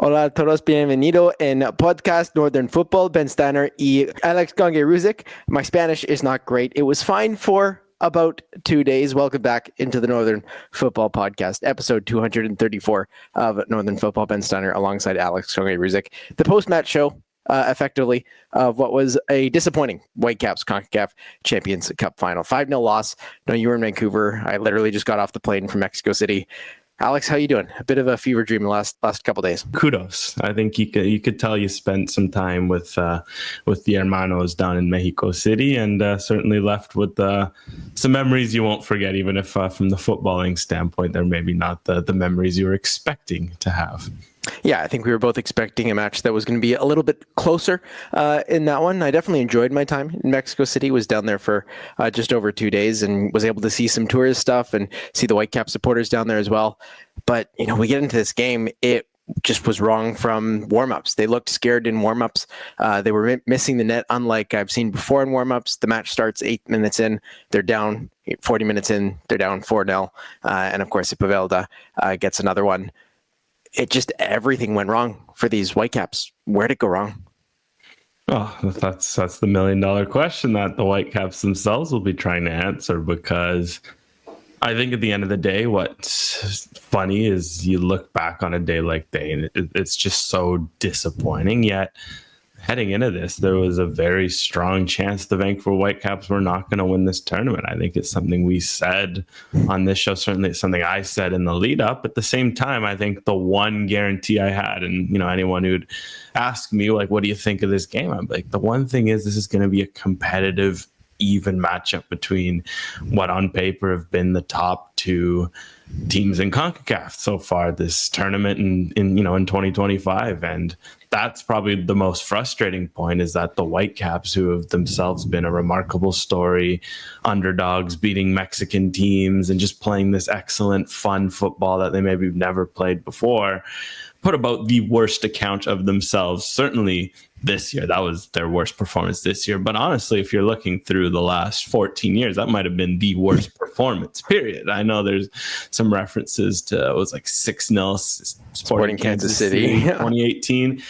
Hola a todos, bienvenido en Podcast Northern Football. Ben Steiner y Alex Gonge-Ruzic. My Spanish is not great. It was fine for about 2 days. Welcome back into the Northern Football Podcast, episode 234 of Northern Football. Ben Steiner alongside Alex Gonge-Ruzic. The post-match show, effectively, of what was a disappointing Whitecaps CONCACAF Champions Cup final. 5-0 loss. No, you were in Vancouver. I literally just got off the plane from Mexico City. Alex, how you doing? A bit of a fever dream the last couple days. Kudos. I think you could tell you spent some time with the hermanos down in Mexico City, and certainly left with some memories you won't forget, even if from the footballing standpoint, they're maybe not the memories you were expecting to have. Yeah, I think we were both expecting a match that was going to be a little bit closer in that one. I definitely enjoyed my time in Mexico City. Was down there for just over 2 days and was able to see some tourist stuff and see the Whitecap supporters down there as well. But, we get into this game, it just was wrong from warm-ups. They looked scared in warm-ups. They were missing the net, unlike I've seen before in warm-ups. The match starts 8 minutes in, they're down. 40 minutes in, they're down 4-0. And of course, Ipavelda gets another one. It just, everything went wrong for these Whitecaps. Where'd it go wrong? Oh, that's the $1 million question that the Whitecaps themselves will be trying to answer, because I think at the end of the day, what's funny is you look back on a day like day and it's just so disappointing. Yet heading into this, there was a very strong chance the Vancouver Whitecaps were not going to win this tournament. I think it's something we said on this show. Certainly it's something I said in the lead up. At the same time, I think the one guarantee I had, and anyone who'd ask me, like, what do you think of this game? I'm like, the one thing is this is going to be a competitive, even matchup between what on paper have been the top two teams in CONCACAF so far this tournament in 2025. And that's probably the most frustrating point, is that the Whitecaps, who have themselves been a remarkable story, underdogs, beating Mexican teams and just playing this excellent, fun football that they maybe have never played before, put about the worst account of themselves, certainly this year. That was their worst performance this year. But honestly, if you're looking through the last 14 years, that might have been the worst performance, period. I know there's some references to, it was like 6-0 Sporting Kansas City 2018.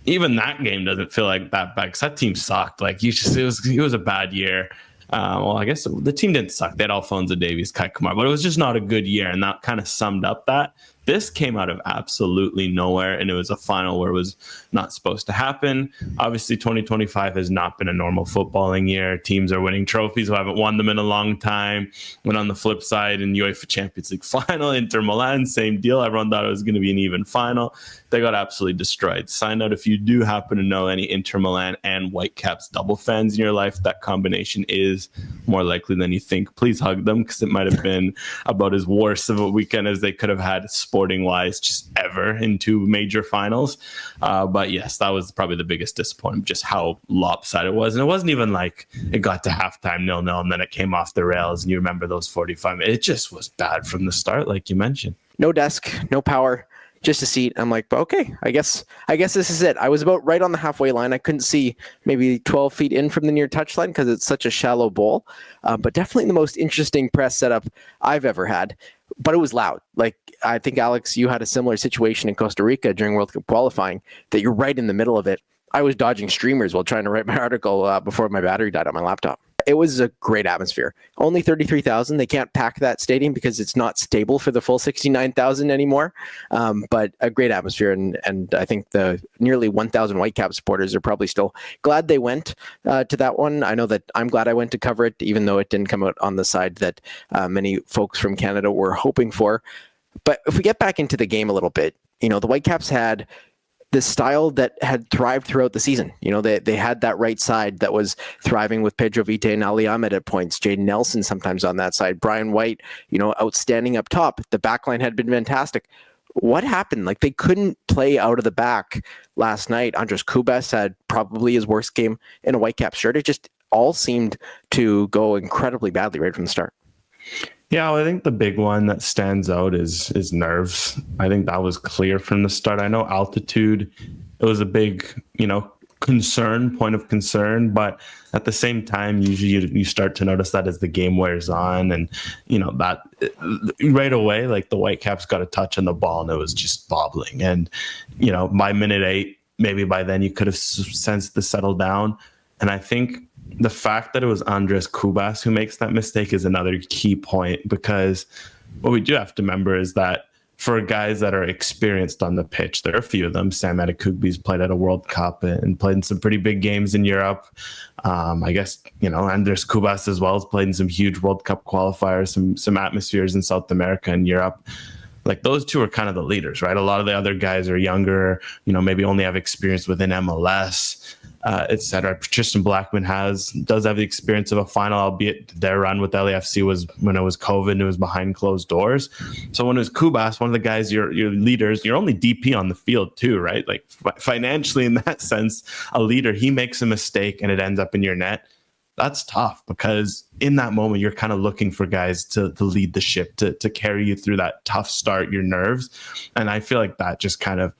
Even that game doesn't feel like that bad, because that team sucked. Like, it was a bad year. Well, I guess the team didn't suck. They had Alphonso Davies, Kai Kamara, but it was just not a good year. And that kind of summed up that. This came out of absolutely nowhere, and it was a final where it was not supposed to happen. Obviously, 2025 has not been a normal footballing year. Teams are winning trophies who haven't won them in a long time. When on the flip side, in UEFA Champions League final, Inter Milan, same deal. Everyone thought it was going to be an even final. They got absolutely destroyed. Side note, if you do happen to know any Inter Milan and Whitecaps double fans in your life, that combination is more likely than you think. Please hug them, because it might have been about as worse of a weekend as they could have had sporting wise just ever in two major finals. But yes, that was probably the biggest disappointment, just how lopsided it was. And it wasn't even like it got to halftime 0-0 and then it came off the rails and you remember those 45 minutes. It just was bad from the start, like you mentioned. No desk, no power, just a seat. I'm like, okay, I guess this is it. I was about right on the halfway line. I couldn't see maybe 12 feet in from the near touchline because it's such a shallow bowl. But definitely the most interesting press setup I've ever had. But it was loud. Like, I think, Alex, you had a similar situation in Costa Rica during World Cup qualifying, that you're right in the middle of it. I was dodging streamers while trying to write my article before my battery died on my laptop. It was a great atmosphere. Only 33,000. They can't pack that stadium because it's not stable for the full 69,000 anymore. But a great atmosphere. And I think the nearly 1,000 Whitecap supporters are probably still glad they went to that one. I know that I'm glad I went to cover it, even though it didn't come out on the side that many folks from Canada were hoping for. But if we get back into the game a little bit, the Whitecaps had the style that had thrived throughout the season. They had that right side that was thriving with Pedro Vite and Ali Ahmed at points, Jaden Nelson sometimes on that side, Brian White, outstanding up top. The backline had been fantastic. What happened? Like, they couldn't play out of the back last night. Andres Cubas had probably his worst game in a Whitecap shirt. It just all seemed to go incredibly badly right from the start. Yeah, well, I think the big one that stands out is nerves. I think that was clear from the start. I know altitude, it was a big, point of concern, but at the same time, usually you start to notice that as the game wears on, and that right away, like the Whitecaps got a touch on the ball and it was just bobbling, and by minute 8, maybe by then you could have sensed the settle down. And I think the fact that it was Andres Cubas who makes that mistake is another key point, because what we do have to remember is that for guys that are experienced on the pitch, there are a few of them. Sam Adekugbe's played at a World Cup and played in some pretty big games in Europe. I guess, Andres Cubas as well has played in some huge World Cup qualifiers, some atmospheres in South America and Europe. Like, those two are kind of the leaders, right? A lot of the other guys are younger, maybe only have experience within MLS, etc. Tristan Blackman does have the experience of a final, albeit their run with LAFC was when it was COVID and it was behind closed doors. So when it was Cubas, one of the guys, your leaders, you're only DP on the field too, right? Like, financially, in that sense, a leader, he makes a mistake and it ends up in your net. That's tough, because in that moment, you're kind of looking for guys to lead the ship, to carry you through that tough start, your nerves. And I feel like that just kind of,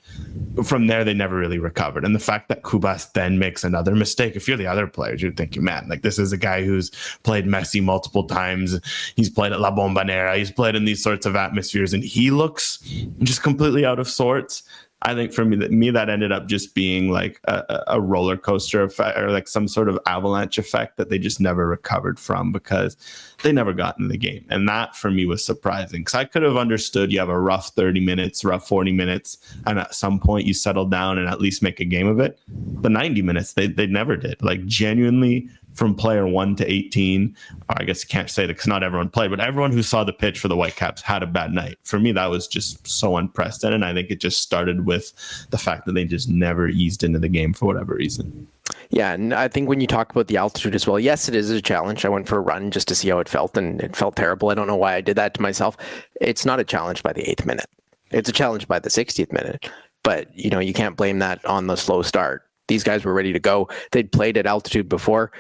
from there, they never really recovered. And the fact that Cubas then makes another mistake, if you're the other players, you're thinking, man, like, this is a guy who's played Messi multiple times. He's played at La Bombonera. He's played in these sorts of atmospheres, and he looks just completely out of sorts. I think for me that ended up just being like a roller coaster effect, or like some sort of avalanche effect that they just never recovered from, because they never got in the game. And that for me was surprising, because I could have understood you have a rough 30 minutes, rough 40 minutes, and at some point you settle down and at least make a game of it. The 90 minutes, they never did. Like, genuinely, from player 1 to 18, or I guess you can't say that because not everyone played, but everyone who saw the pitch for the Whitecaps had a bad night. For me, that was just so unprecedented. I think it just started with the fact that they just never eased into the game for whatever reason. Yeah, and I think when you talk about the altitude as well, yes, it is a challenge. I went for a run just to see how it felt, and it felt terrible. I don't know why I did that to myself. It's not a challenge by the 8th minute. It's a challenge by the 60th minute. But, you can't blame that on the slow start. These guys were ready to go. They'd played at altitude before.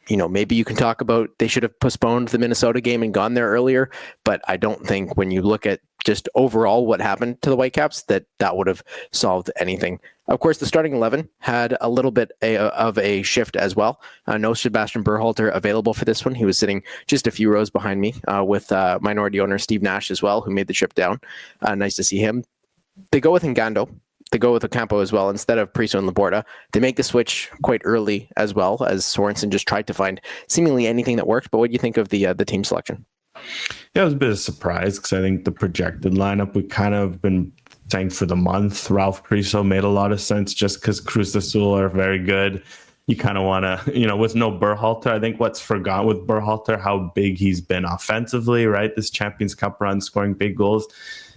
Maybe you can talk about they should have postponed the Minnesota game and gone there earlier, but I don't think when you look at just overall what happened to the Whitecaps that would have solved anything. Of course, the starting 11 had a little bit of a shift as well. No Sebastian Berhalter available for this one. He was sitting just a few rows behind me with minority owner Steve Nash as well, who made the trip down. Nice to see him. They go with Ngando. They go with Ocampo as well instead of Priso and Laborda. They make the switch quite early as well, as Sorensen just tried to find seemingly anything that worked. But what do you think of the team selection? Yeah, it was a bit of a surprise, because I think the projected lineup, we kind of been saying for the month, Ralph Priso made a lot of sense just because Cruz Azul are very good. You kind of want to, with no Berhalter, I think what's forgotten with Berhalter, how big he's been offensively, right? This Champions Cup run, scoring big goals.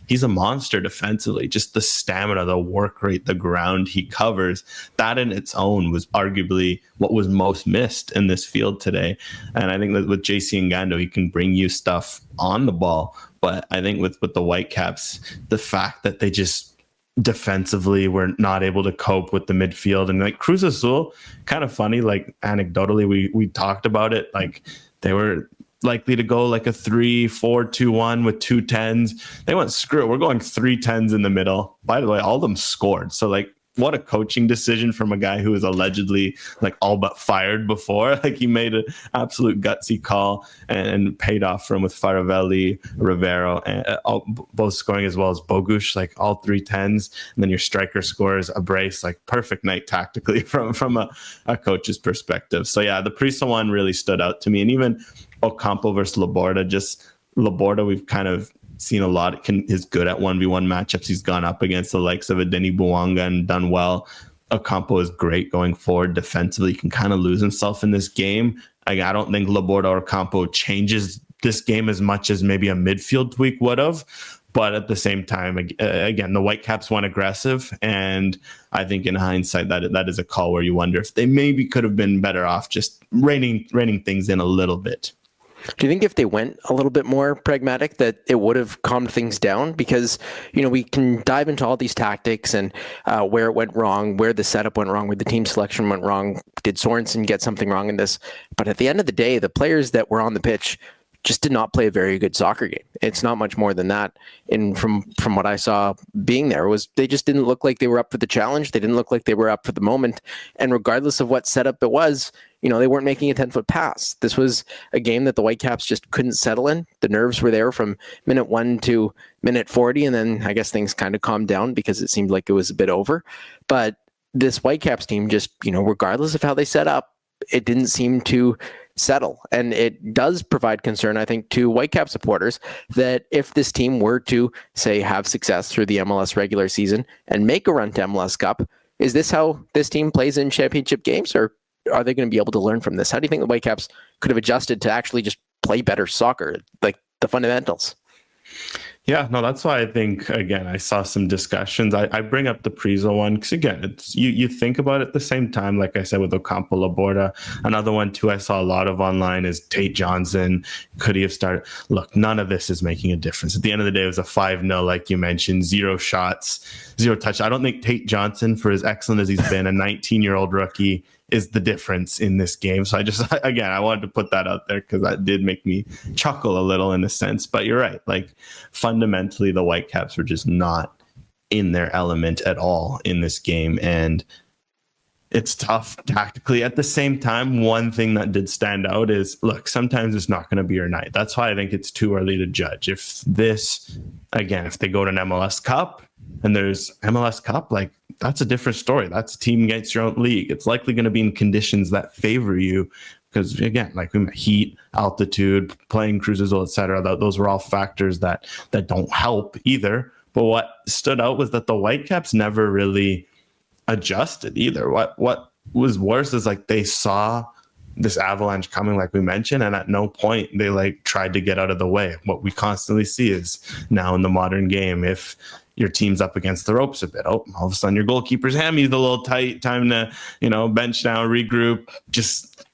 He's a monster defensively. Just the stamina, the work rate, the ground he covers, that in its own was arguably what was most missed in this field today. And I think that with JC Ngando, he can bring you stuff on the ball. But I think with the Whitecaps, the fact that they just defensively were not able to cope with the midfield, and like Cruz Azul, kind of funny, like anecdotally, we talked about it, like they were likely to go like a 3-4-2-1 with 2 10s. They went, screw it, we're going 3 10s in the middle. By the way, all of them scored. So like, what a coaching decision from a guy who was allegedly like all but fired before. Like, he made an absolute gutsy call and paid off for him with Faravelli, Rivero, and both scoring, as well as Bogusz, like all 3 10s. And then your striker scores a brace. Like, perfect night tactically from a coach's perspective. So yeah, the Priso one really stood out to me. And even Ocampo versus Laborda, just Laborda, we've kind of seen a lot, is good at 1v1 matchups. He's gone up against the likes of a Denny Bouanga and done well. Ocampo is great going forward defensively. He can kind of lose himself in this game. I don't think Laborda or Ocampo changes this game as much as maybe a midfield tweak would have. But at the same time, again, the Whitecaps went aggressive. And I think in hindsight, that is a call where you wonder if they maybe could have been better off just reining things in a little bit. Do you think if they went a little bit more pragmatic that it would have calmed things down? Because, we can dive into all these tactics and where it went wrong, where the setup went wrong, where the team selection went wrong. Did Sorensen get something wrong in this? But at the end of the day, the players that were on the pitch just did not play a very good soccer game. It's not much more than that. And from what I saw being there, was they just didn't look like they were up for the challenge. They didn't look like they were up for the moment. And regardless of what setup it was, they weren't making a 10-foot pass. This was a game that the Whitecaps just couldn't settle in. The nerves were there from minute 1 to minute 40, and then I guess things kind of calmed down because it seemed like it was a bit over. But this Whitecaps team just, regardless of how they set up, it didn't seem to settle. And it does provide concern, I think, to Whitecap supporters that if this team were to, say, have success through the MLS regular season and make a run to MLS Cup, is this how this team plays in championship games, or are they going to be able to learn from this? How do you think the Whitecaps could have adjusted to actually just play better soccer, like the fundamentals? Yeah, no, that's why I think, again, I saw some discussions. I bring up the Priso one because, again, it's you think about it at the same time, like I said, with Ocampo Laborda. Another one, too, I saw a lot of online is Tate Johnson. Could he have started? Look, none of this is making a difference. At the end of the day, it was a 5-0, like you mentioned, 0 shots, 0 touch. I don't think Tate Johnson, for as excellent as he's been, a 19-year-old rookie, is the difference in this game. So I wanted to put that out there because that did make me chuckle a little in a sense. But you're right. Like, fundamentally, the Whitecaps were just not in their element at all in this game. And it's tough tactically. At the same time, one thing that did stand out is, look, sometimes it's not going to be your night. That's why I think it's too early to judge. If they go to an MLS Cup and there's MLS Cup, like, that's a different story. That's a team against your own league. It's likely going to be in conditions that favor you because, again, like heat, altitude, playing Cruz Azul, et cetera, those were all factors that don't help either. But what stood out was that the Whitecaps never really adjusted either. What was worse is, like, they saw this avalanche coming, like we mentioned, and at no point they tried to get out of the way. What we constantly see is now in the modern game, if your team's up against the ropes a bit, all of a sudden your goalkeeper's hammy's a little tight, time to, bench down, regroup, just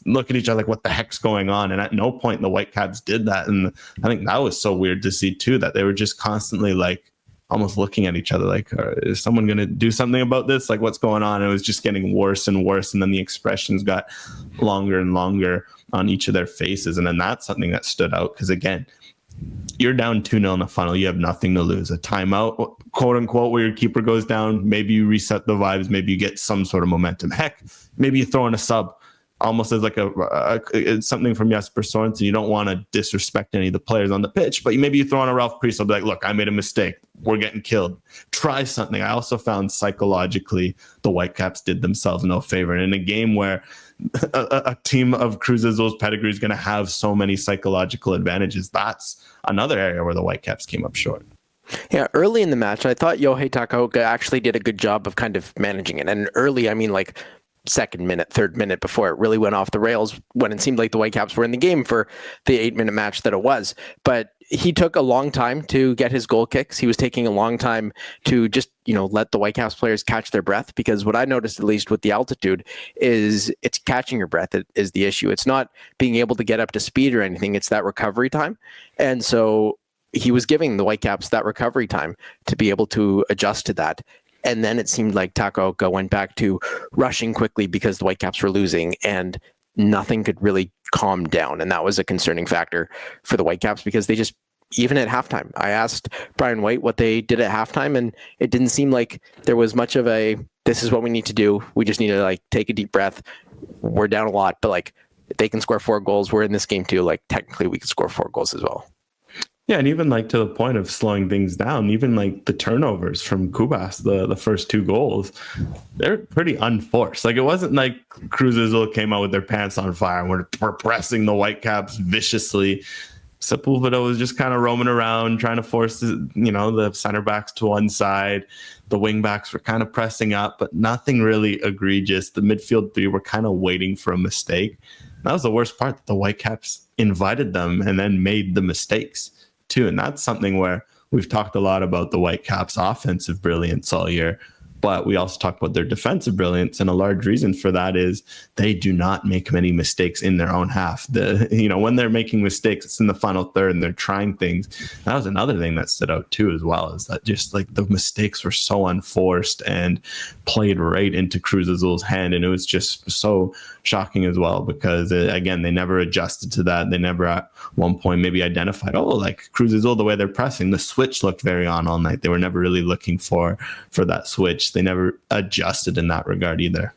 look at each other like, what the heck's going on? And at no point the Whitecaps did that. And I think that was so weird to see too, that they were just constantly almost looking at each other like, is someone going to do something about this? Like, what's going on? It was just getting worse and worse. And then the expressions got longer and longer on each of their faces. And then that's something that stood out because, again, you're down 2-0 in the final. You have nothing to lose. A timeout, quote unquote, where your keeper goes down. Maybe you reset the vibes. Maybe you get some sort of momentum. Heck, maybe you throw in a sub almost as like it's something from Jesper Sorensen. You don't want to disrespect any of the players on the pitch, but maybe you throw on a Ralph Priso, be like, look, I made a mistake. We're getting killed. Try something. I also found psychologically the Whitecaps did themselves no favor. And in a game where a team of Cruz Azul's pedigree is going to have so many psychological advantages, that's another area where the Whitecaps came up short. Yeah, early in the match, I thought Yohei Takaoka actually did a good job of kind of managing it. And early, I mean, like, second minute, third minute before it really went off the rails, when it seemed like the Whitecaps were in the game for the 8-minute match that it was. But he took a long time to get his goal kicks. He was taking a long time to just, let the Whitecaps players catch their breath, because what I noticed, at least with the altitude, is it's catching your breath is the issue. It's not being able to get up to speed or anything. It's that recovery time. And so he was giving the Whitecaps that recovery time to be able to adjust to that. And then it seemed like Takaoka went back to rushing quickly because the Whitecaps were losing and nothing could really calm down. And that was a concerning factor for the Whitecaps because they just, even at halftime, I asked Brian White what they did at halftime, and it didn't seem like there was much of a, this is what we need to do. We just need to take a deep breath. We're down a lot, but they can score 4 goals. We're in this game too. Technically we could score 4 goals as well. Yeah, and even to the point of slowing things down, even the turnovers from Cubas, the first 2 goals, they're pretty unforced. It wasn't like Cruz Azul came out with their pants on fire and we're pressing the Whitecaps viciously. Sepulveda was just kind of roaming around, trying to force the center backs to one side. The wing backs were kind of pressing up, but nothing really egregious. The midfield 3 were kind of waiting for a mistake. That was the worst part, that the Whitecaps invited them and then made the mistakes too. And that's something where we've talked a lot about the Whitecaps' offensive brilliance all year. But we also talk about their defensive brilliance, and a large reason for that is they do not make many mistakes in their own half. When they're making mistakes, it's in the final third and they're trying things. That was another thing that stood out too, as well, is that just like the mistakes were so unforced and played right into Cruz Azul's hand, and it was just so shocking as well, because again, they never adjusted to that. They never at one point maybe identified, like Cruz Azul, the way they're pressing, the switch looked very on all night. They were never really looking for that switch. They never adjusted in that regard either.